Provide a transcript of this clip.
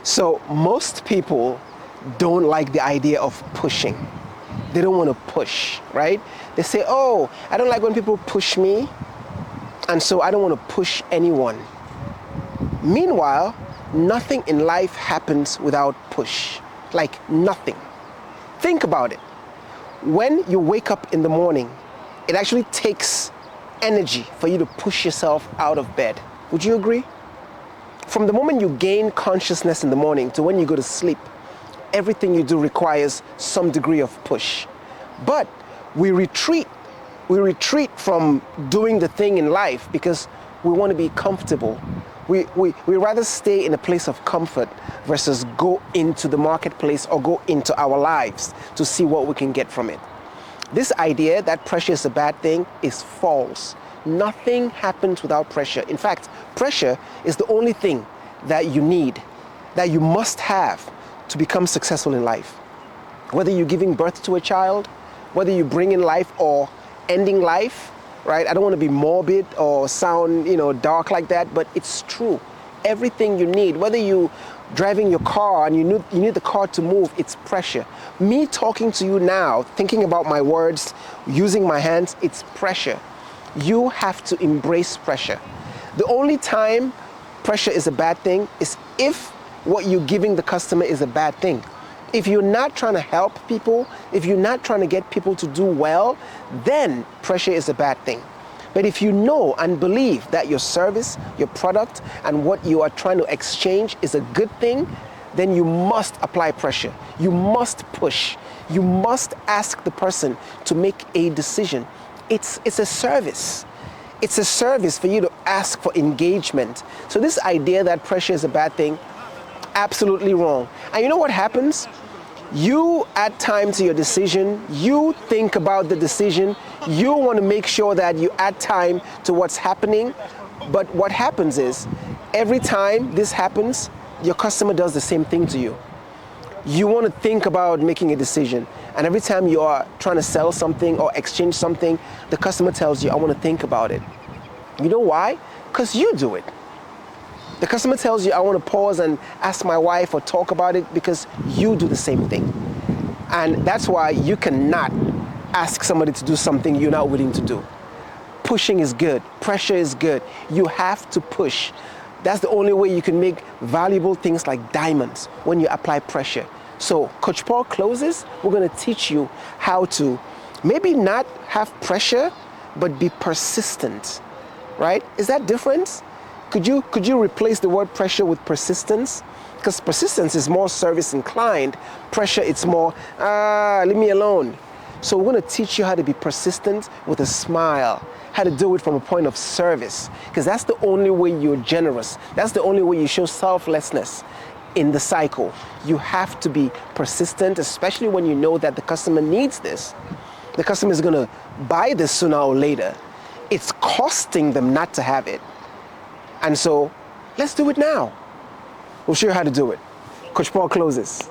So most people don't like the idea of pushing. They don't want to push, right? They say, oh, I don't like when people push me, and so I don't want to push anyone. Meanwhile, nothing in life happens without push. Like nothing. Think about it. When you wake up in the morning, it actually takes energy for you to push yourself out of bed. Would you agree? From the moment you gain consciousness in the morning to when you go to sleep, everything you do requires some degree of push. But we retreat from doing the thing in life because we want to be comfortable. We rather stay in a place of comfort versus go into the marketplace or go into our lives to see what we can get from it. This idea that pressure is a bad thing is false. Nothing happens without pressure. In fact, pressure is the only thing that you need, that you must have to become successful in life. Whether you're giving birth to a child, whether you bring in life or ending life, right? I don't want to be morbid or sound, dark like that, but it's true. Everything you need, whether you driving your car and you need the car to move, it's pressure. Me talking to you now, thinking about my words, using my hands, it's pressure. You have to embrace pressure. The only time pressure is a bad thing is if what you're giving the customer is a bad thing. If you're not trying to help people, if you're not trying to get people to do well, then pressure is a bad thing. But if you know and believe that your service, your product, and what you are trying to exchange is a good thing, then you must apply pressure. You must push. You must ask the person to make a decision. It's a service. It's a service for you to ask for engagement. So this idea that pressure is a bad thing, absolutely wrong. And you know what happens? You add time to your decision, you think about the decision, you want to make sure that you add time to what's happening. But what happens is, every time this happens, your customer does the same thing to you. You want to think about making a decision, and every time you are trying to sell something or exchange something, the customer tells you, I want to think about it. You know why? Because you do it. The customer tells you, I want to pause and ask my wife or talk about it, because you do the same thing. And that's why you cannot ask somebody to do something you're not willing to do. Pushing is good. Pressure is good. You have to push. That's the only way you can make valuable things like diamonds, when you apply pressure. So Coach Paul closes. We're going to teach you how to maybe not have pressure, but be persistent, right? Is that different? Could you replace the word pressure with persistence? Because persistence is more service inclined. Pressure, it's more, leave me alone. So we're going to teach you how to be persistent with a smile, how to do it from a point of service, because that's the only way you're generous. That's the only way you show selflessness in the cycle. You have to be persistent, especially when you know that the customer needs this. The customer is going to buy this sooner or later. It's costing them not to have it. And so let's do it now. We'll show you how to do it. Coach Paul closes.